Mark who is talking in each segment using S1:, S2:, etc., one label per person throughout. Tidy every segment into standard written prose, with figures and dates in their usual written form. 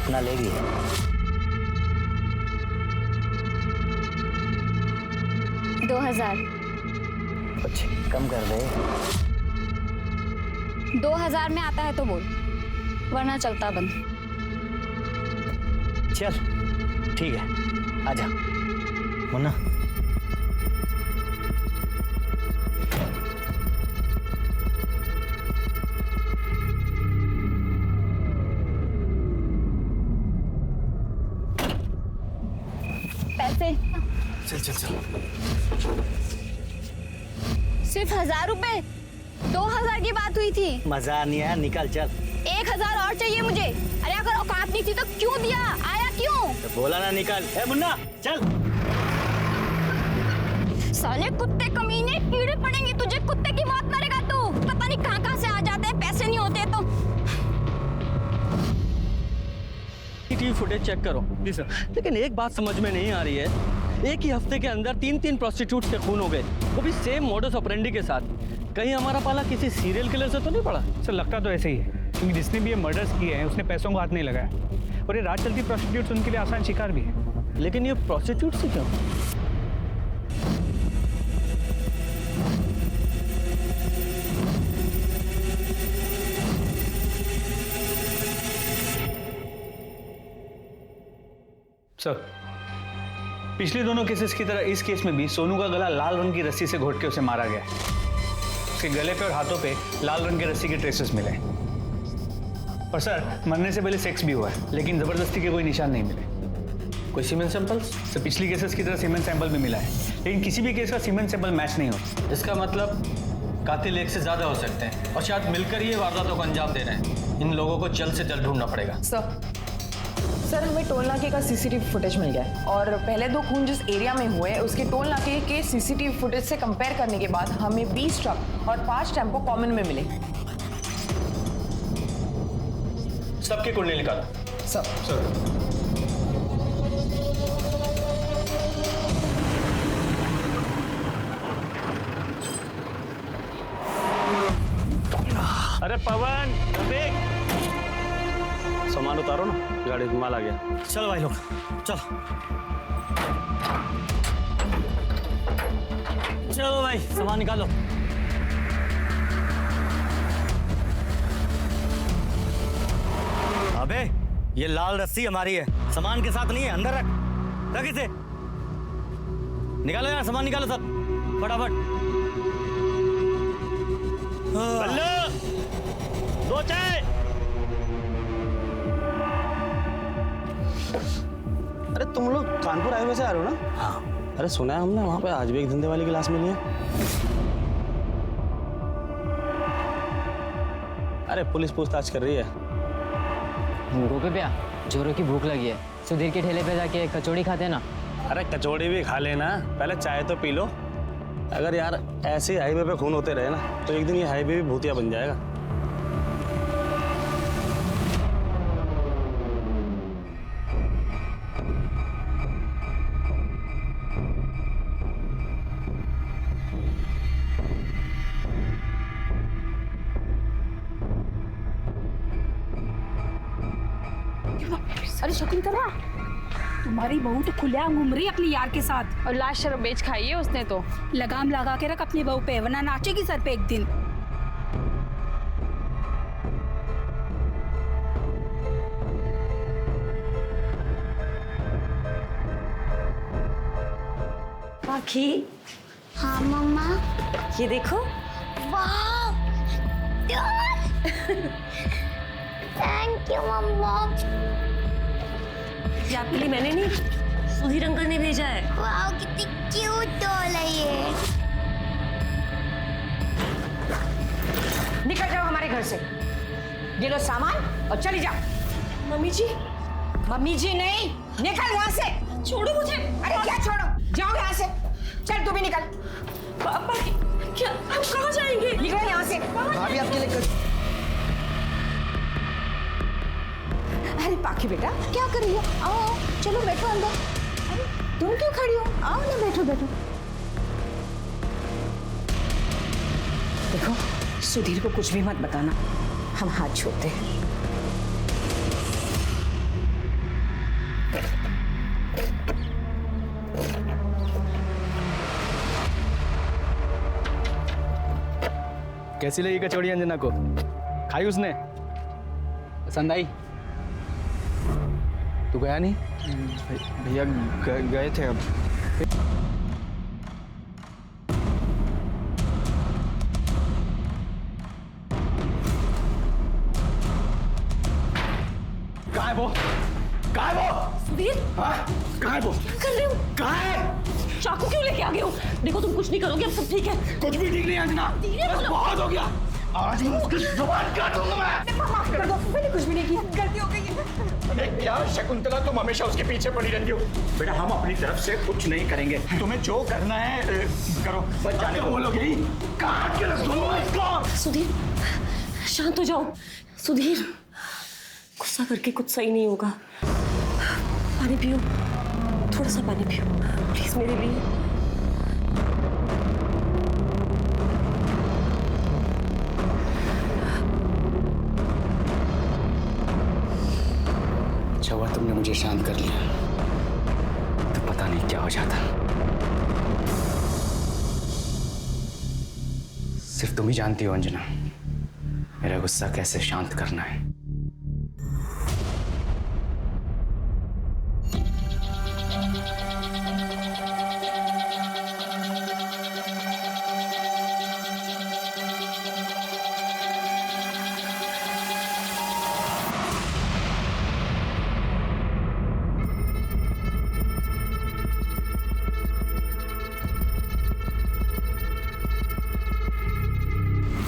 S1: कितना लेगी?
S2: 2000।
S1: कुछ कम कर दे।
S2: 2000 में आता है तो बोल, वरना चलता बंद।
S1: चल ठीक है, आजा मुन्ना।
S2: पैसे
S1: चल चल चल।
S2: सिर्फ 1000 रुपए? 2000 की बात हुई थी।
S1: मजा नहीं आया, निकल चल।
S2: 1000 और चाहिए मुझे। अरे अगर औकात नहीं थी तो क्यों दिया? आया क्यों?
S1: तो बोला ना निकल। ए मुन्ना चल।
S2: साले कुत्ते कमीने, कीड़े पड़ेंगे तुझे, कुत्ते की मौत मरेगा तू। पता नहीं कहां से आ जाते हैं, पैसे नहीं होते तो।
S3: सीसीटीवी फुटेज चेक करो। जी सर। लेकिन एक बात समझ में नहीं आ रही है, एक ही हफ्ते के अंदर 3 प्रोस्टिट्यूट्स के खून हो गए, वो भी सेम मोडस ऑपरेंडी के साथ। कहीं हमारा पाला किसी सीरियल किलर से तो नहीं पड़ा?
S4: सर लगता तो ऐसे ही है, क्योंकि जिसने भी ये मर्डर्स किए हैं उसने पैसों को हाथ नहीं लगाया, और ये रात चलती प्रोस्टिट्यूट्स उनके लिए आसान शिकार भी है।
S3: लेकिन ये प्रोस्टिट्यूट से क्यों?
S4: सर पिछले दोनों केसेस की तरह इस केस में भी सोनू का गला लाल रंग की रस्सी से घोट के उसे मारा गया। उसके गले पे और हाथों पे लाल रंग की रस्सी के ट्रेसेस मिले। और सर मरने से पहले सेक्स भी हुआ है, लेकिन जबरदस्ती के कोई निशान नहीं मिले।
S3: कोई सीमेंट सैंपल्स?
S4: सर पिछली केसेस की तरह सीमेंट सैंपल भी मिला है, लेकिन किसी भी केस का सीमेंट सैंपल मैच नहीं होता।
S3: इसका मतलब कातिल एक से ज्यादा हो सकते हैं और शायद मिलकर ये वारदातों को अंजाम दे रहे हैं। इन लोगों को जल्द से जल्द ढूंढना पड़ेगा।
S5: सर हमें टोल नाके का सीसीटीवी फुटेज मिल गया है और पहले 2 खून जिस एरिया में हुए उसके टोल नाके के सीसीटीवी फुटेज से कंपेयर करने के बाद हमें 20 ट्रक और 5 टेम्पो कॉमन में मिले।
S3: सबके कुंडली निकालो। सर
S4: अरे पवन,
S3: सामान उतारो ना, गाड़ी में माल आ गया।
S1: चलो भाई लोग चलो। चलो भाई सामान निकालो। अबे ये लाल रस्सी हमारी है, सामान के साथ नहीं है। अंदर रख इसे। निकालो यार, सामान निकालो सब फटाफट।
S4: बल्लू 2 चाय।
S6: अरे तुम लोग कानपुर हाईवे से आ रहे हो ना?
S1: हाँ।
S6: अरे सुना है हमने वहाँ पे आज भी एक धंधे वाली क्लास मिली है। अरे पुलिस पूछताछ कर रही है।
S7: रुको भैया, जोरों की भूख लगी है। सुधीर के ठेले पे जाके कचौड़ी खाते ना।
S6: अरे कचौड़ी भी खा लेना, पहले चाय तो पी लो। अगर यार ऐसे हाईवे पे खून होते रहे ना तो एक दिन ये हाईवे भी भूतिया बन जाएगा।
S8: अरे शकुंतला, तुम्हारी बहू तो खुलेआम घूम रही है अपने यार के साथ।
S2: और लाश शराब बेच खाई है उसने तो।
S8: लगाम लगा के रख अपनी बहू पे, वरना नाचेगी सर पे एक दिन।
S9: आखी।
S2: हाँ मम्मा।
S9: ये देखो।
S2: वाह थैंक यू मम्मा।
S9: ये आपके लिए मैंने नहीं, सुधीर अंकल ने भेजा है।
S2: वाह कितनी क्यूट डॉल है ये।
S5: निकल जाओ हमारे घर से, ये लो सामान और चली जाओ।
S9: मम्मी जी।
S5: मम्मी जी नहीं, निकल यहाँ से।
S9: छोड़ो मुझे।
S5: अरे क्या छोड़ो, जाओ यहाँ से। चल तू भी निकल।
S9: पापा क्या, हम कहाँ जाएंगे?
S5: निकलो यहाँ से।
S6: भाभी आपके लिए
S5: अरे पाखी बेटा क्या कर रही हो? आओ चलो बैठो अंदर। अरे तुम क्यों खड़ी हो? आओ ना, बैठो बैठो। देखो सुधीर को कुछ भी मत बताना, हम हाथ छोड़ते हैं।
S3: कैसी लगी कचौड़ी अंजना को? खाई उसने?
S4: पसंद आई? तू गया नहीं?
S3: भैया गए थे अब।
S4: कहाँ है वो? कहाँ है वो?
S9: सुधीर,
S4: हाँ? कहाँ है वो?
S9: कर रहे हो?
S4: कहाँ है?
S9: चाकू क्यों लेके आ गए हो? देखो तुम कुछ नहीं करोगे, अब सब ठीक है।
S4: कुछ भी ठीक नहीं अंजना।
S9: धीरे
S4: बस
S9: बोलो।
S4: बहुत हो गया। आज मैं उसकी जुबान काटूंगा मैं।
S5: माफ कर दो, मैंने कुछ भी नहीं किया, गलती हो गई है।
S10: अरे क्या शकुंतला, तुम हमेशा उसके पीछे पड़ी रहती हो। बेटा हम अपनी तरफ से कुछ नहीं करेंगे, तुम्हें जो करना है करो। बस जाने दो। बोलोगे ही काट के रख दूंगा इसको।
S9: सुधीर, शांत हो जाओ। सुधीर, गुस्सा करके कुछ सही नहीं होगा। पानी पियो, थोड़ा सा पानी पियो प्लीज मेरे लिए।
S10: अच्छा हुआ तुमने मुझे शांत कर लिया, तो पता नहीं क्या हो जाता। सिर्फ तुम ही जानती हो अंजना, मेरा गुस्सा कैसे शांत करना है।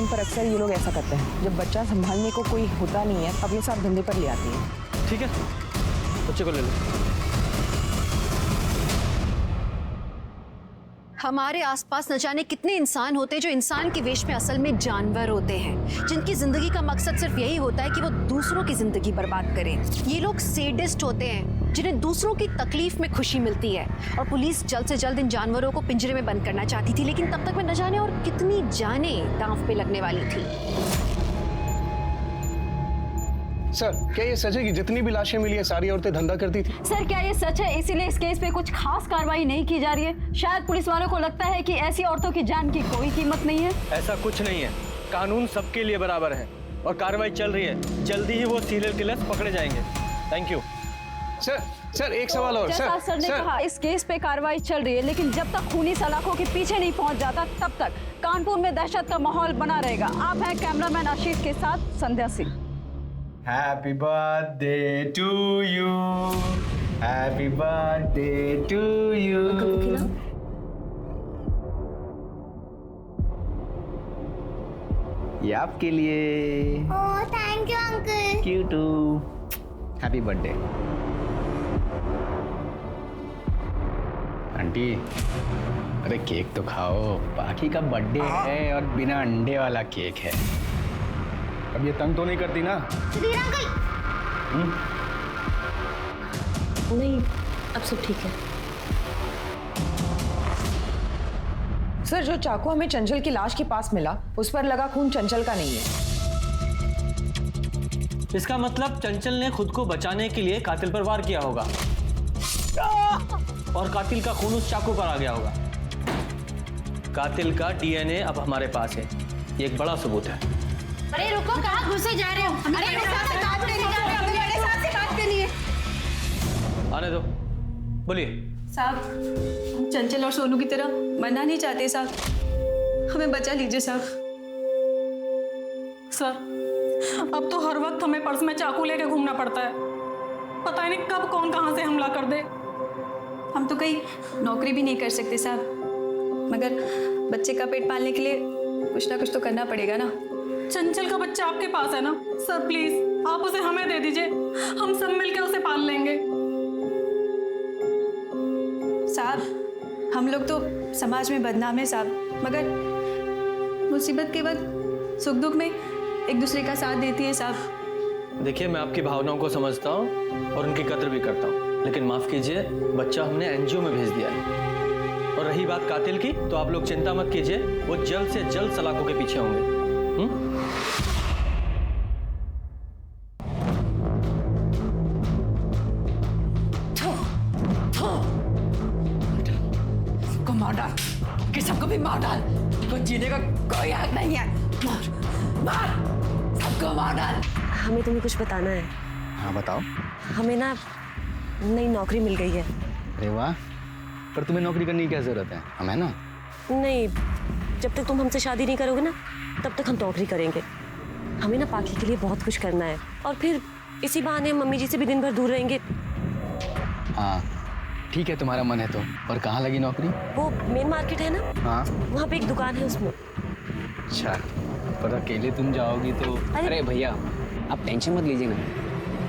S5: पर अक्सर ये लोग ऐसा करते हैं, जब बच्चा संभालने को कोई होता नहीं है अपने साथ धंधे पर ले आती है।
S3: ठीक है, बच्चे को ले लो।
S11: हमारे आसपास न जाने कितने इंसान होते हैं जो इंसान के वेश में असल में जानवर होते हैं, जिनकी जिंदगी का मकसद सिर्फ यही होता है कि वो दूसरों की जिंदगी बर्बाद करें। ये लोग सैडिस्ट होते हैं जिन्हें दूसरों की तकलीफ में खुशी मिलती है। और पुलिस जल्द से जल्द इन जानवरों को पिंजरे में बंद करना चाहती थी, लेकिन तब तक में न जाने और कितनी जानें दांव पे लगने वाली थी।
S6: सर क्या ये सच है कि जितनी भी लाशें मिली है सारी औरतें धंधा करती थी?
S8: सर क्या ये सच है? इसीलिए इस केस पे कुछ खास कार्रवाई नहीं की जा रही है? शायद पुलिस वालों को लगता है कि ऐसी औरतों की जान की कोई कीमत नहीं है।
S3: ऐसा कुछ नहीं है, कानून सबके लिए बराबर है और कार्रवाई चल रही है। जल्दी ही वो सीरियल किलर्स पकड़े जाएंगे। Thank you.
S6: सर एक सवाल और।
S8: जैसा सर ने कहा, इस केस पे कार्रवाई चल रही है, लेकिन जब तक खूनी सलाखों के पीछे नहीं पहुंच जाता तब तक कानपुर में दहशत का माहौल बना रहेगा। आप हैं कैमरामैन आशीष के साथ Sandhya Singh.
S10: Happy birthday to you, happy birthday to you. ये आपके लिए।
S2: Oh thank you uncle.
S10: क्यूटू, हैप्पी बर्थडे। आंटी अरे केक तो खाओ, बाकी का बर्थडे है और बिना अंडे वाला केक है। अब ये तंग तो नहीं करती ना?
S2: सुधीर अंकल।
S9: नहीं, अब सब ठीक है।
S5: सर जो चाकू हमें चंचल की लाश के पास मिला, उस पर लगा खून चंचल का नहीं है।
S3: इसका मतलब चंचल ने खुद को बचाने के लिए कातिल पर वार किया होगा और कातिल का खून उस चाकू पर आ गया होगा। कातिल का डीएनए अब हमारे पास है, ये एक बड़ा सबूत है।
S2: अरे रुको, कहाँ घुसे जा रहे हो? अरे मेरे साथ से बात करनी जा रहे हो, मेरे साथ से बात करनी है।
S3: आने दो, बोलिए।
S12: साहब हम चंचल और सोनू की तरह मरना नहीं चाहते साहब, हमें बचा लीजिए साहब।
S8: सर अब तो हर वक्त हमें पर्स में चाकू लेके घूमना पड़ता है, पता ही नहीं कब कौन कहाँ से हमला कर दे।
S12: हम तो कहीं नौकरी भी नहीं कर सकते साहब, मगर बच्चे का पेट पालने के लिए कुछ ना कुछ तो करना पड़ेगा ना।
S8: चंचल का बच्चा आपके पास है ना सर, प्लीज आप उसे हमें दे दीजिए, हम सब मिलकर उसे पाल लेंगे।
S12: साहब हम लोग तो समाज में बदनाम है साहब, मगर मुसीबत के वक्त सुख दुख में एक दूसरे का साथ देती है साहब।
S3: देखिए मैं आपकी भावनाओं को समझता हूँ और उनकी कद्र भी करता हूँ, लेकिन माफ कीजिए बच्चा हमने एनजीओ में भेज दिया है। और रही बात कातिल की, तो आप लोग चिंता मत कीजिए, वो जल्द से जल्द सलाखों के पीछे होंगे।
S5: सबको मार डाल, कि सबको भी मार डाल, को जीने का कोई हक नहीं है। सबको मार डाल।
S9: हमें तुम्हें कुछ बताना है।
S13: हाँ बताओ।
S9: हमें ना नई नौकरी मिल गई है।
S13: अरे वाह, पर तुम्हें नौकरी करने की क्या जरूरत है, हम है ना।
S9: नहीं, जब तक तुम हमसे शादी नहीं करोगे ना तब तक हम नौकरी करेंगे। हमें ना पाखी के लिए बहुत कुछ करना है और फिर इसी बहाने हम मम्मी जी से भी दिन भर दूर रहेंगे।
S13: हाँ ठीक है, तुम्हारा मन है तो। पर कहाँ लगी नौकरी?
S9: वो मेन मार्केट है ना,
S13: हाँ
S9: वहाँ पे एक दुकान है उसमें।
S13: अच्छा, पर अकेले तुम जाओगी तो?
S7: अरे भैया आप टेंशन मत लीजिए ना,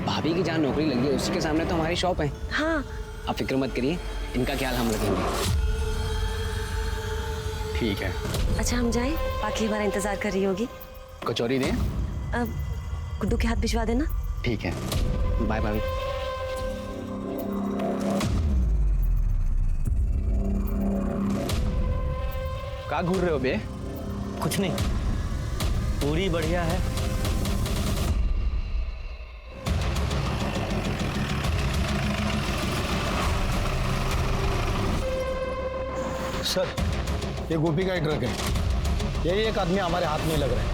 S7: भाभी की जहाँ नौकरी लगी है उसी के सामने तो हमारी शॉप है।
S9: हाँ
S7: आप फिक्र मत करिए, इनका ख्याल हम रखेंगे।
S13: ठीक है।
S9: अच्छा हम जाएं, पाखी हमारा इंतजार कर रही होगी।
S13: कचौरी दें?
S9: अब गुड्डू के हाथ भिजवा देना।
S13: ठीक है,
S7: बाय भाभी।
S13: कहाँ घूर रहे हो बे?
S1: कुछ नहीं, पूरी बढ़िया है।
S10: सर, ये गोपी का ही ट्रक है। यही एक आदमी हमारे हाथ में लग रहा है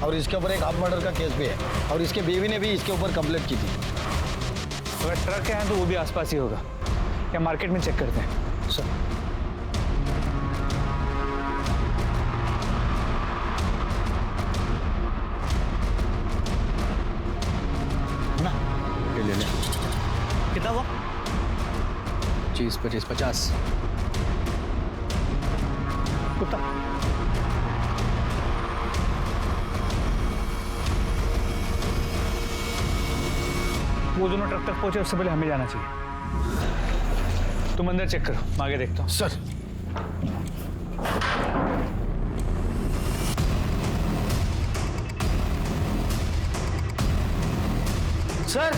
S10: और इसके ऊपर एक हाफ मर्डर का केस भी है और इसके बीवी ने भी इसके ऊपर कंप्लेंट की थी।
S4: अगर ट्रक है तो वो भी आसपास ही होगा, या मार्केट में चेक करते हैं।
S10: सर
S13: ले ले।
S1: कितना हुआ?
S13: 20, 25, 50।
S4: कुत्ता वो दोनों ट्रक तक पहुंचे उससे पहले हमें जाना चाहिए। तुम अंदर चेक करो, मैं आगे देखता हूँ।
S10: सर सर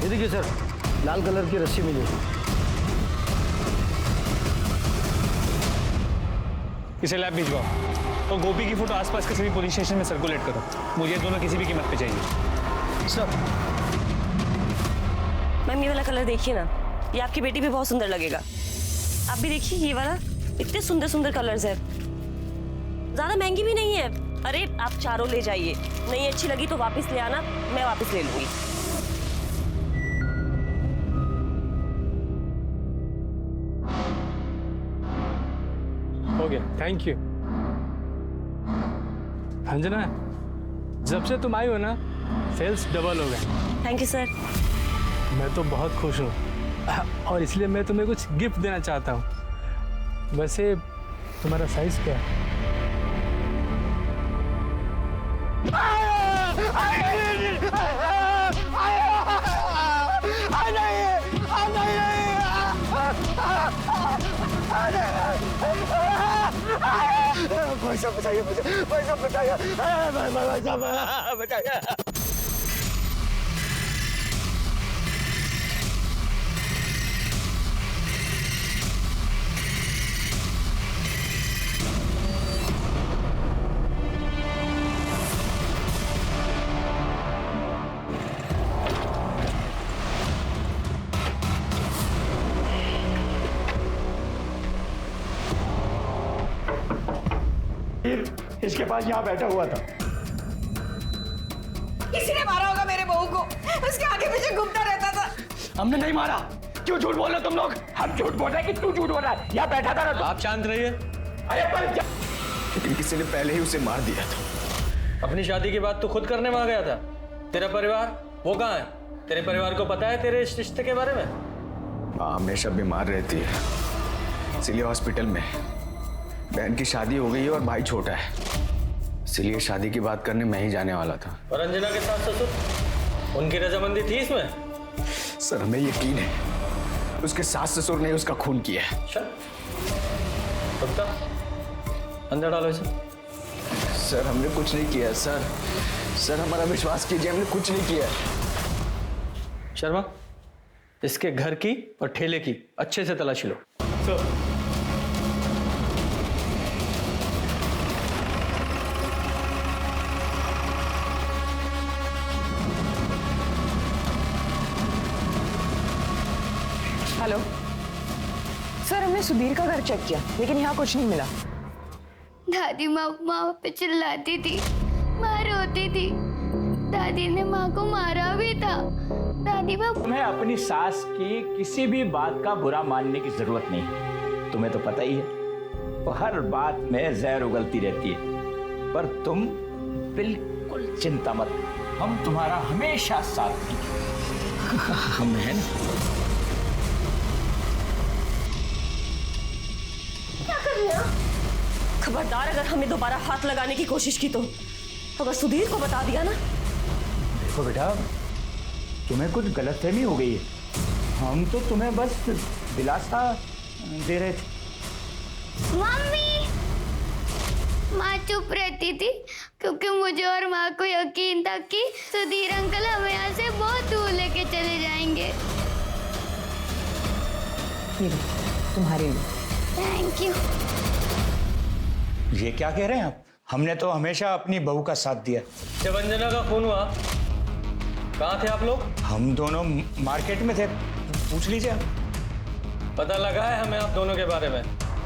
S10: ये देखिए सर, लाल कलर की रस्सी मिली।
S4: इसे लैब भिजवाओ और गोपी की फोटो आसपास के सभी पुलिस स्टेशन में सर्कुलेट करो। मुझे दोनों किसी भी कीमत पे चाहिए।
S10: सर
S9: मैम ये वाला कलर देखिए ना, ये आपकी बेटी भी बहुत सुंदर लगेगा। आप भी देखिए ये वाला, इतने सुंदर सुंदर कलर्स है, ज्यादा महंगी भी नहीं है। अरे आप चारों ले जाइए, नहीं अच्छी लगी तो वापस ले आना, मैं वापस ले लूंगी।
S14: हो गया, थैंक यू। अंजना, जब से तुम आई हो ना सेल्स डबल हो गए।
S9: Thank you sir.
S14: मैं तो बहुत खुश हूँ और इसलिए मैं तुम्हें कुछ गिफ्ट देना चाहता हूँ। वैसे तुम्हारा साइज क्या है?
S10: पैसा बचाइए, पैसा बचाइए, बचाइए। इसके पास यहाँ बैठा हुआ था।
S5: किसी ने मारा होगा मेरे बहू को, उसके आगे पीछे घूमता रहता था।
S10: हमने नहीं मारा। क्यों झूठ बोल रहे हो तुम लोग? हम झूठ बोल रहे हैं कि तू झूठ बोल रहा है? यहाँ बैठा था ना।
S3: आप शांत रहिए।
S10: अरे पर लेकिन किसी ने पहले ही उसे मार दिया था।
S3: अपनी शादी की बात तो खुद करने में आ गया था। तेरा परिवार वो कहाँ है? तेरे परिवार को पता है तेरे इस रिश्ते के बारे में?
S10: माँ हमेशा बीमार रहती है, इसलिए हॉस्पिटल में। बहन की शादी हो गई है और भाई छोटा है, इसलिए शादी की बात करने मैं ही जाने वाला था।
S3: और अंजना के साथ ससुर, उनकी रजामंदी थी इसमें?
S10: सर हमें यकीन है उसके सास ससुर ने उसका खून किया है।
S3: अंदर डालो इसे।
S10: सर हमने कुछ नहीं किया सर। सर हमारा विश्वास कीजिए, हमने कुछ नहीं किया।
S3: शर्मा, इसके घर की और ठेले की अच्छे से तलाशी लो।
S4: सर
S5: हेलो सर, हमने सुधीर का घर चेक किया लेकिन यहाँ कुछ नहीं मिला।
S2: दादी माँ पे चिल्लाती थी, माँ रोती थी, दादी ने माँ को मारा भी था। दादी माँ
S10: तुम्हें अपनी सास की किसी भी बात का बुरा मानने की जरूरत नहीं, तुम्हें तो पता ही है वो हर बात में जहर उगलती रहती है। पर तुम बिल्कुल चिंता मत, हम तुम्हारा हमेशा साथ देंगे। हम हैं ना।
S9: क्या कर रहे हो? खबरदार अगर हमें दोबारा हाथ लगाने की कोशिश की तो अगर सुधीर को बता दिया ना।
S10: देखो बेटा, तुम्हें कुछ गलतफहमी हो गई है। हम तो तुम्हें बस दिलासा दे रहे थे।
S2: मम्मी, माँ चुप रहती थी क्योंकि मुझे और माँ को यकीन था कि सुधीर अंकल हमें यहाँ से बहुत दूर लेके चले जाएंगे।
S5: ये तुम्हारे लिए।
S2: Thank you.
S10: ये क्या कह रहे हैं आप? हमने तो हमेशा अपनी बहू का साथ दिया।
S3: जब अंजना का खून हुआ कहाँ थे आप लोग?
S10: हम दोनों मार्केट में थे, पूछ लीजिए।
S3: पता लगा है हमें आप दोनों के बारे में,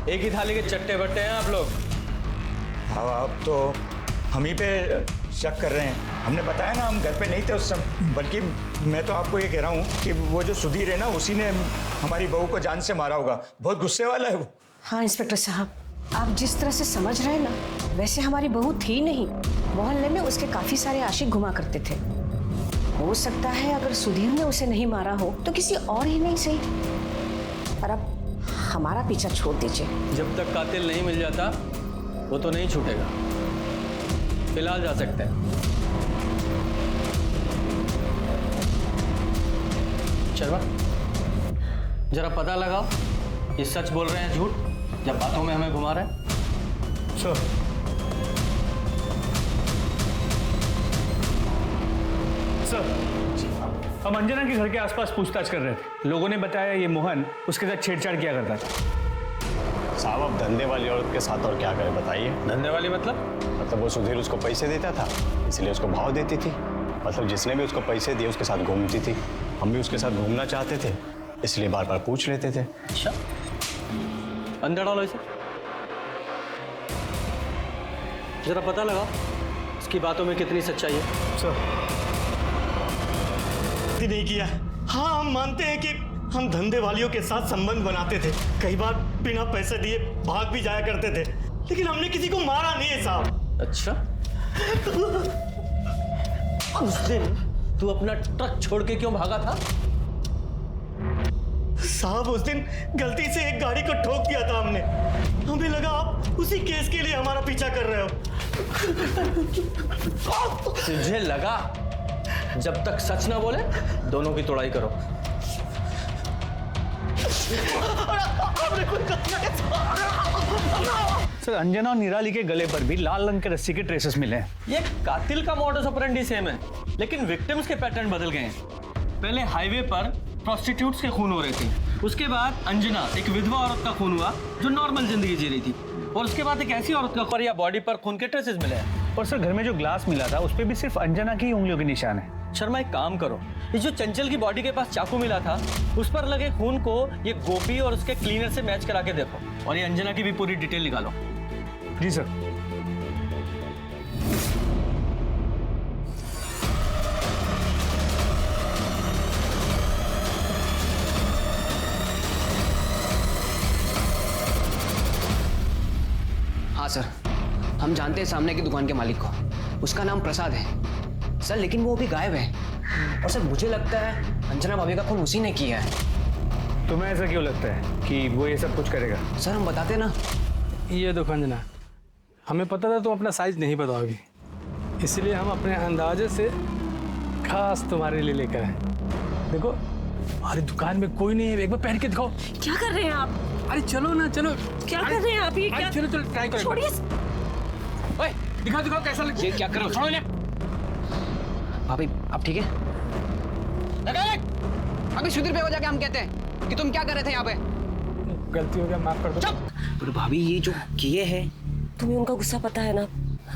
S3: एक ही थाली के चट्टे बट्टे हैं आप लोग।
S10: हाँ, आप तो हम ही पे शक कर रहे हैं। हमने बताया ना, हम घर पे नहीं थे उस समय। बल्कि मैं तो आपको ये कह रहा हूँ कि वो जो सुधीर है ना, उसी ने हमारी बहू को जान से मारा होगा। बहुत गुस्से वाला है वो।
S15: हाँ इंस्पेक्टर साहब, आप जिस तरह से समझ रहे हैं ना, वैसे हमारी बहू थी नहीं। मोहल्ले में उसके काफी सारे आशिक घुमा करते थे। हो सकता है अगर सुधीर ने उसे नहीं मारा हो तो किसी और ही नहीं सही। पर अब हमारा पीछा छोड़ दीजिए।
S3: जब तक कातिल नहीं मिल जाता वो तो नहीं छूटेगा। फिलहाल जा सकते हैं। शर्मा, जरा पता लगाओ ये सच बोल रहे हैं झूठ जब बातों में हमें घुमा रहे हैं।
S4: सर, हम अंजना के घर के आसपास पूछताछ कर रहे थे। लोगों ने बताया ये मोहन उसके साथ छेड़छाड़ किया करता था।
S6: साहब, अब धंधे वाली औरत के साथ और क्या करें बताइए?
S3: धंधे वाली मतलब
S6: वो सुधीर उसको पैसे देता था, इसलिए उसको भाव देती थी। मतलब जिसने भी उसको पैसे दिए उसके साथ घूमती थी। हम भी उसके साथ घूमना चाहते थे, इसलिए बार बार पूछ लेते थे।
S3: अच्छा, अंदर डालो इसे, जरा पता लगाओ इसकी बातों में कितनी सच्चाई है।
S1: सर, नहीं किया। हाँ, हम मानते हैं कि हम धंधे वालियों के साथ संबंध बनाते थे, कई बार बिना पैसे दिए भाग भी जाया करते थे, लेकिन हमने किसी को मारा नहीं है साहब।
S3: अच्छा, उस दिन तू अपना ट्रक छोड़ के क्यों भागा था?
S1: साहब, उस दिन गलती से एक गाड़ी को ठोक दिया था हमने। हमें लगा आप उसी केस के लिए हमारा पीछा कर रहे हो।
S3: तुझे लगा? जब तक सच ना बोले दोनों की तोड़ाई करो।
S4: सर, अंजना और निराली के गले पर भी लाल रंग के रस्सी के ट्रेसेस मिले हैं।
S3: ये कातिल का मॉडस ऑपरेंडी सेम है, लेकिन विक्टिम्स के पैटर्न बदल गए हैं। पहले हाईवे पर प्रोस्टिट्यूट्स के खून हो रहे थे, उसके बाद अंजना एक विधवा औरत का खून हुआ जो नॉर्मल जिंदगी जी रही थी, और उसके बाद एक ऐसी औरत का या बॉडी पर खून के ट्रेसेस मिले हैं।
S4: और सर, घर में जो ग्लास मिला था उस पर भी सिर्फ अंजना की उंगलियों के निशान है।
S3: शर्मा, एक काम करो, ये जो चंचल की बॉडी के पास चाकू मिला था उस पर लगे खून को ये गोपी और उसके क्लीनर से मैच करा के देखो, और ये अंजना की भी पूरी डिटेल निकालो।
S4: जी सर।
S13: हाँ सर, हम जानते हैं सामने की दुकान के मालिक को। उसका नाम प्रसाद है सर, लेकिन वो अभी गायब है। और सर मुझे लगता है अंजना भाभी का खून उसी ने किया है।
S4: तुम्हें ऐसा क्यों लगता है कि वो ये सब कुछ करेगा?
S13: सर हम बताते ना।
S14: ये देखो अंजना, हमें पता था तुम अपना साइज नहीं बताओगी, इसलिए हम अपने अंदाजे से खास तुम्हारे लिए लेकर आए। देखो, हमारी दुकान में कोई नहीं है, एक बार पहन के दिखाओ।
S9: क्या कर रहे हैं आप?
S14: अरे चलो ना, चलो।
S9: क्या कर रहे हैं आप? ये क्या?
S14: चलो चलो, ट्राई करो।
S9: छोड़िए।
S14: ओए, दिखाओ दिखाओ कैसा लग।
S13: ये क्या कर रहे हो? छोड़ो इन्हें। भाभी आप ठीक है? अभी सुधीर पे हो जाके हम कहते हैं कि तुम क्या कर रहे थे यहाँ पे?
S14: गलती हो गया, माफ कर दो।
S13: चुप। पर भाभी ये जो किए हैं,
S9: तुम्हें उनका गुस्सा पता है ना,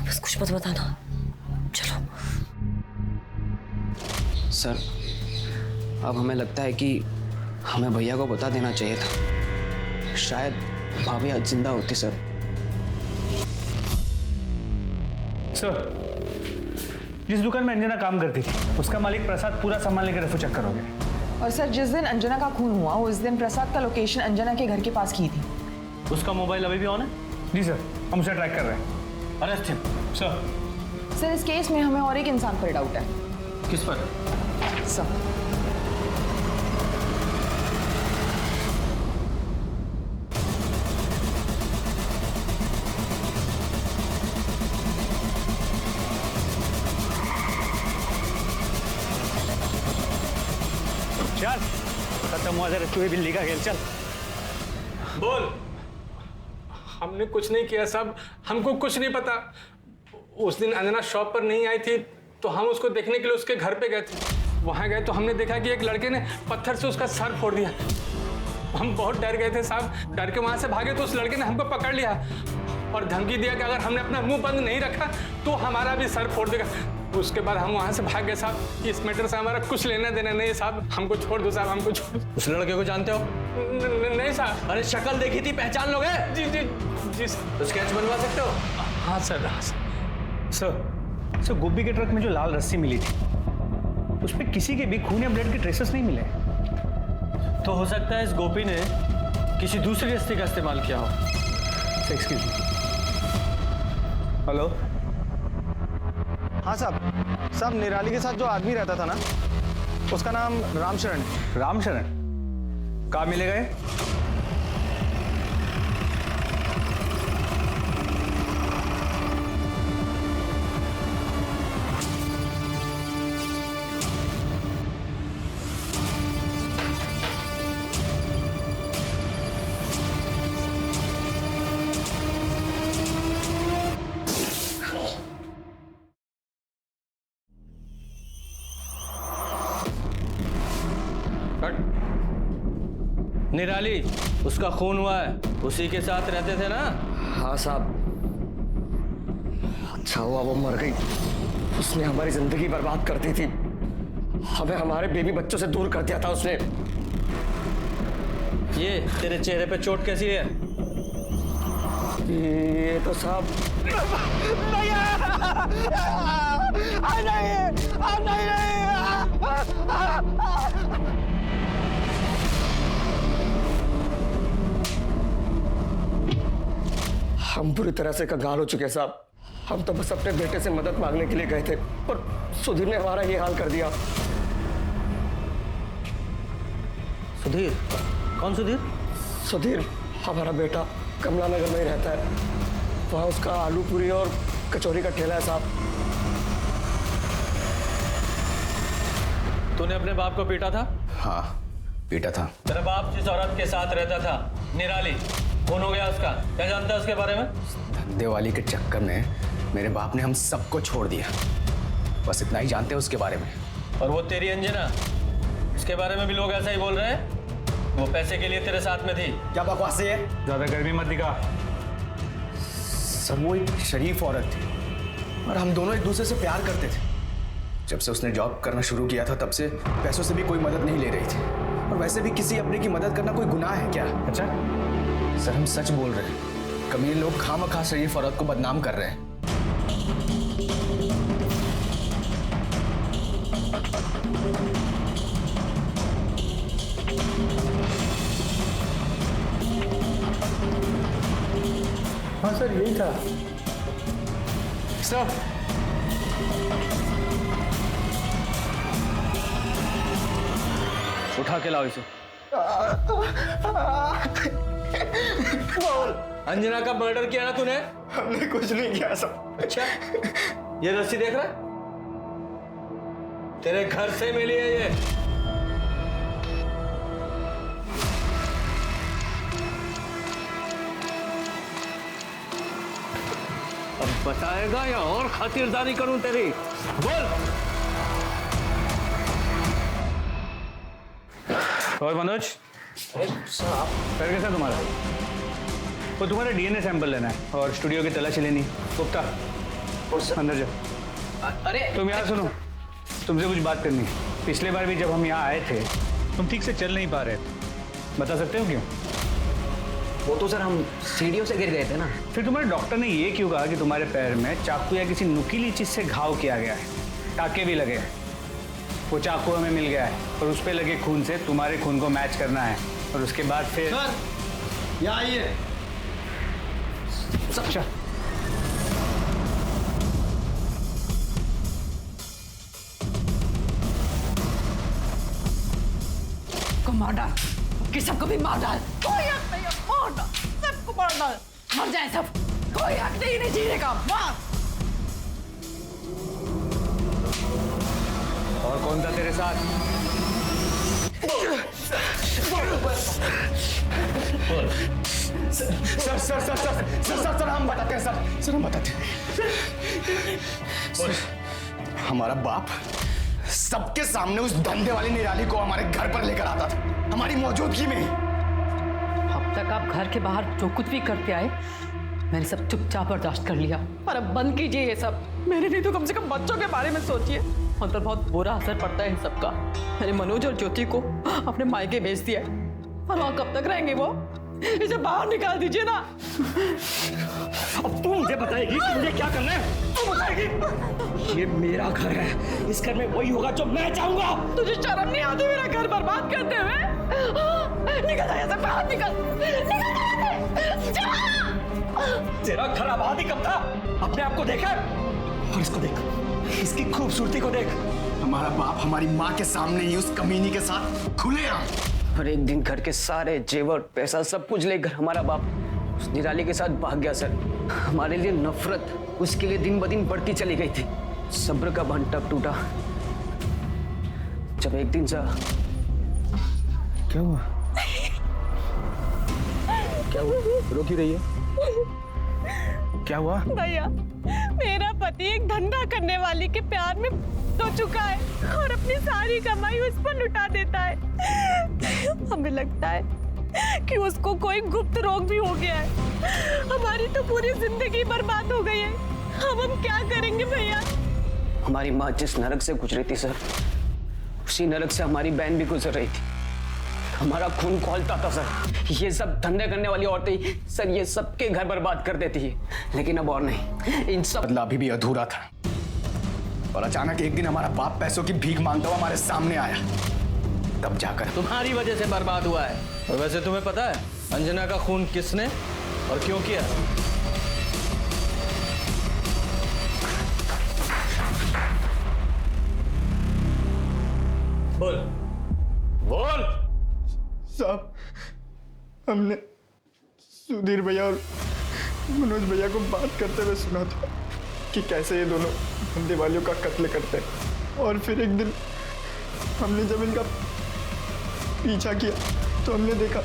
S9: बस कुछ मत बताना। चलो।
S13: सर, अब हमें लगता है कि हमें भैया को बता देना चाहिए था। शायद भाभी आज जिंदा होती सर।
S4: सर, जिस दुकान में अंजना काम करती थी उसका मालिक प्रसाद पूरा सामान लेकर रफू चक्कर हो गया।
S5: और सर जिस दिन अंजना का खून हुआ उस दिन प्रसाद का लोकेशन अंजना के घर के पास की थी।
S3: उसका मोबाइल अभी भी ऑन है?
S4: जी सर, हम उसे ट्रैक कर रहे हैं।
S3: Arrest him.
S5: सर इस केस में हमें और एक इंसान पर डाउट है।
S3: किस पर?
S5: सर
S4: चल, खत्म हुआ जरा चूहे बिल्ली का खेल, चल।
S14: बोल। हमने कुछ नहीं किया साहब, हमको कुछ नहीं पता। उस दिन अंजना शॉप पर नहीं आई थी तो हम उसको देखने के लिए उसके घर पे गए थे। वहां गए तो हमने देखा कि एक लड़के ने पत्थर से उसका सर फोड़ दिया। हम बहुत डर गए थे साहब, डर के वहां से भागे तो उस लड़के ने हमको पकड़ लिया और धमकी दिया कि अगर हमने अपना मुंह बंद नहीं रखा तो हमारा भी सर फोड़ देगा। उसके बाद हम वहां से भाग गए साहब। इस मैटर से हमारा कुछ लेना देना नहीं साहब, हमको छोड़ दो साहब, हमको छोड़ दो।
S3: उस लड़के को जानते हो?
S14: नहीं साहब।
S3: अरे शक्ल देखी थी, पहचान लोगे?
S14: जी जी जी सर।
S3: स्केच बनवा सकते हो?
S14: हाँ सर, हाँ
S4: सर, गोभी के ट्रक में जो लाल रस्सी मिली थी उस पर किसी के भी खून या ब्लड के ट्रेसेस नहीं मिले।
S3: तो हो सकता है इस गोपी ने किसी दूसरे रस्ते का इस्तेमाल किया हो।
S4: Excuse me. हेलो।
S16: हाँ साहब, निराली के साथ जो आदमी रहता था ना, उसका नाम रामशरण।
S4: रामशरण कहाँ मिलेगा ये?
S3: निराली, उसका खून हुआ है, उसी के साथ रहते थे ना?
S13: हाँ साहब। अच्छा हुआ वो मर गई, उसने हमारी जिंदगी बर्बाद कर दी थी। हमें हमारे बेबी बच्चों से दूर कर दिया था उसने।
S3: ये तेरे चेहरे पे चोट कैसी है?
S13: ये तो साहब हम पूरी तरह से कंगाल हो चुके हैं साहब। हम तो बस अपने बेटे से मदद मांगने के लिए गए थे और सुधीर ने हमारा ये हाल कर दिया।
S3: सुधीर? कौन सुधीर?
S13: सुधीर हमारा बेटा कमला नगर में ही रहता है। वहाँ उसका आलू पूरी और कचौरी का ठेला है साहब।
S3: तूने अपने बाप को पीटा था?
S6: हाँ, पीटा था।
S3: तेरा बाप जिस औरत के साथ रहता था, निराली, खून हो गया उसका, क्या जानता है उसके बारे में?
S6: धंधे वाली के चक्कर में मेरे बाप ने हम सबको छोड़ दिया, बस इतना ही जानते हैं उसके बारे में।
S3: और वो तेरी अंजना, इसके बारे में भी लोग ऐसा ही बोल रहे हैं? वो पैसे के लिए तेरे साथ में थी।
S6: क्या बकवास है?
S4: ज्यादा गर्मी मत दिखा।
S6: सर वो एक शरीफ औरत थी और हम दोनों एक दूसरे से प्यार करते थे। जब से उसने जॉब करना शुरू किया था तब से पैसों से भी कोई मदद नहीं ले रही थी। और वैसे भी किसी अपने की मदद करना कोई गुनाह है क्या?
S4: अच्छा
S6: सर हम सच बोल रहे हैं, कमीने लोग खामखा शरीफ औरत को बदनाम कर रहे हैं।
S14: हाँ सर, यही था।
S4: सर
S3: उठा के लाओ इसे।
S16: बोल।
S3: अंजना का मर्डर किया ना तूने?
S16: हमने कुछ नहीं किया साहब।
S3: अच्छा, ये रस्सी देख रहा है? तेरे घर से मिली है ये। अब बताएगा या और खातिरदारी करूं तेरी? बोल।
S4: और मनोज, पैर कैसा है तुम्हारा? वो तुम्हारा डीएनए सैंपल लेना है और स्टूडियो की तलाशी लेनी। गुप्ता अंदर जाओ।
S13: अरे
S4: तुम यहाँ सुनो, तुमसे कुछ बात करनी है। पिछले बार भी जब हम यहाँ आए थे तुम ठीक से चल नहीं पा रहे थे, बता सकते हो क्यों?
S13: वो तो सर हम सीढ़ियों से गिर गए थे ना।
S4: फिर तुम्हारे डॉक्टर ने ये क्यों कहा कि तुम्हारे पैर में चाकू या किसी नुकीली चीज से घाव किया गया है? टाके भी लगे हैं। वो चाकू हमें मिल गया है और उस पे लगे खून से तुम्हारे खून को मैच करना है और उसके बाद फिर
S6: सर यहाँ आइए।
S4: अच्छा
S8: को मार डाल, कि सबको भी मार डाल। कोई हक नहीं है, मार डाल, सबको मार डाल, मर जाए सब। कोई हक नहीं है जीने का, मार।
S4: और कौन था तेरे साथ?
S6: सर हम बताते हैं सर हम बताते हैं। हमारा बाप सबके सामने उस धंधे वाली निराली को हमारे घर पर लेकर आता था, हमारी मौजूदगी में।
S8: अब तक आप घर के बाहर जो कुछ भी करते आए, मैंने सब चुपचाप बर्दाश्त कर लिया, पर अब बंद कीजिए ये सब। मेरे नहीं तो कम से कम बच्चों के बारे में सोचिए। उन पर बहुत बुरा असर पड़ता है इन सबका। मैंने मनोज और ज्योति को अपने मायके भेज दिया है, और वहाँ कब तक रहेंगे वो? इसे बाहर निकाल दीजिए ना।
S1: अब तू मुझे बताएगी कि मुझे क्या करना है? तू बताएगी? ये मेरा घर है, इस घर में वही होगा जो मैं चाहूंगा।
S8: तुझे शर्म नहीं आती मेरा घर बर्बाद करते हुए? निकल जा यहाँ से, बाहर निकल, निकल जा।
S1: तेरा घर आबाद ही कब था? अपने आप को देखा और इसको देख, इसकी खूबसूरती को देख।
S6: हमारा बाप हमारी माँ के सामने ही उस कमीनी के साथ खुलेआम।
S13: और एक दिन घर के सारे जेवर पैसा सब कुछ लेकर हमारा बाप उस निराली के साथ भाग गया सर। हमारे लिए नफरत उसके लिए दिन ब दिन बढ़ती चली गई थी। सब्र का बंध टूटा टूटा जब एक दिन सा।
S6: क्या हुआ? क्या हुआ? रो क्यों रही है? क्या हुआ?
S12: भैया, मेरा पति एक धंधा करने वाली के प्यार में तो चुका है और अपनी सारी कमाई उस पर लुटा देता है। हमें लगता है कि उसको कोई गुप्त रोग भी हो गया है। हमारी तो पूरी जिंदगी बर्बाद हो गई है। अब हम क्या करेंगे भैया?
S13: हमारी माँ जिस नरक से गुजरी थी सर, उसी नरक से हमारी बहन भी गुजर रही थी। हमारा खून खौलता था सर। ये सब धंधे करने वाली औरतें सर ये सबके घर बर्बाद कर देती है, लेकिन अब और नहीं। इन सब
S6: बदला अभी भी अधूरा था और अचानक एक दिन हमारा बाप पैसों की भीख मांगता हुआ हमारे सामने आया, तब जाकर
S3: तुम्हारी वजह से बर्बाद हुआ है। और वैसे तुम्हें पता है अंजना का खून किसने और क्यों किया? बोल बोल।
S1: साहब, हमने सुधीर भैया और मनोज भैया को बात करते हुए सुना था कि कैसे ये दोनों धंधे वालियों का कत्ल करते हैं। और फिर एक दिन हमने जब इनका पीछा किया तो हमने देखा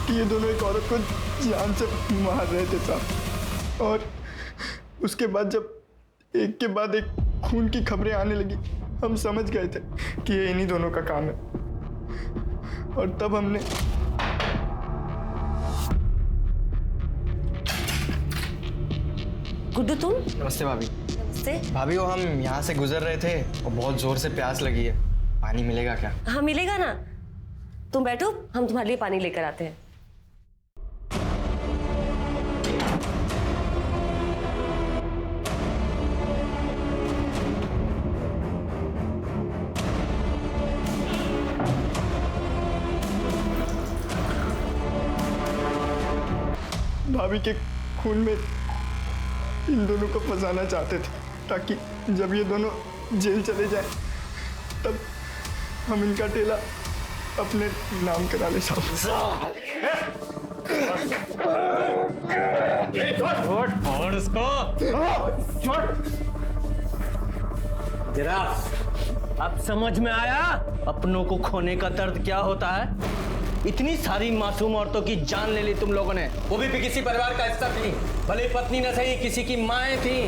S1: कि ये दोनों एक औरत को जान से मार रहे थे साहब। और उसके बाद जब एक के बाद एक खून की खबरें आने लगी, हम समझ गए थे कि ये इन्हीं दोनों का काम है। और तब हमने
S9: गुड्डू, तुम?
S16: नमस्ते भाभी।
S9: नमस्ते
S16: भाभी, वो हम यहाँ से गुजर रहे थे और बहुत जोर से प्यास लगी है। पानी मिलेगा क्या?
S9: हाँ मिलेगा ना, तुम बैठो, हम तुम्हारे लिए पानी लेकर आते हैं।
S1: भाभी के खून में इन दोनों को फंसाना चाहते थे ताकि जब ये दोनों जेल चले जाएं तब हम इनका ठेला अपने नाम करा ले साहब।
S3: और उसको जरा अब समझ में आया अपनों को खोने का दर्द क्या होता है? इतनी सारी मासूम औरतों की जान ले ली तुम लोगों ने, वो भी किसी परिवार का हिस्सा थी, भले पत्नी न सही किसी की माएं थी,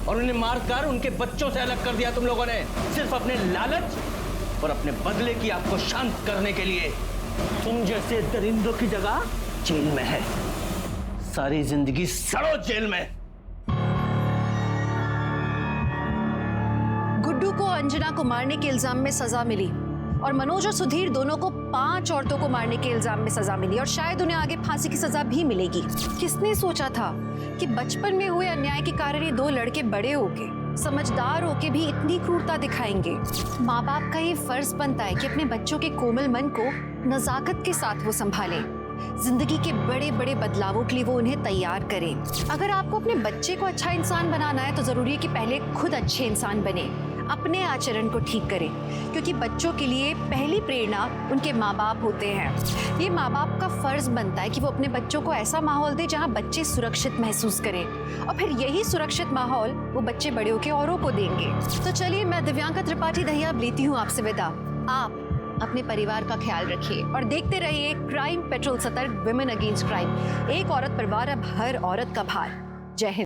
S3: और उन्हें मारकर उनके बच्चों से अलग कर दिया तुम लोगों ने, सिर्फ अपने लालच और अपने बदले की आपको शांत करने के लिए। तुम जैसे दरिंदों की जगह जेल में है, सारी जिंदगी सड़ो जेल में।
S11: गुड्डू को अंजना को मारने के इल्जाम में सजा मिली और मनोज और सुधीर दोनों को 5 औरतों को मारने के इल्जाम में सजा मिली और शायद उन्हें आगे फांसी की सजा भी मिलेगी। किसने सोचा था कि बचपन में हुए अन्याय के कारण ये 2 लड़के बड़े होके समझदार होके भी इतनी क्रूरता दिखाएंगे। माँ बाप का ये फर्ज बनता है कि अपने बच्चों के कोमल मन को नजाकत के साथ वो संभालें, जिंदगी के बड़े बड़े बदलावों के लिए वो उन्हें तैयार करें। अगर आपको अपने बच्चे को अच्छा इंसान बनाना है तो जरूरी है कि पहले खुद अच्छे इंसान बने, अपने आचरण को ठीक करें, क्योंकि बच्चों के लिए पहली प्रेरणा उनके माँ बाप होते हैं। ये माँ बाप का फर्ज बनता है कि वो अपने बच्चों को ऐसा माहौल दे जहाँ बच्चे सुरक्षित महसूस करें, और फिर यही सुरक्षित माहौल वो बच्चे बड़े होकर औरों को देंगे। तो चलिए, मैं दिव्यांका त्रिपाठी दहिया लेती हूँ आपसे विदा। आप अपने परिवार का ख्याल रखिए और देखते रहिए क्राइम पेट्रोल, सतर्क, विमेन अगेंस्ट क्राइम। एक औरत पर वार, अब हर औरत का भार। जय हिंद।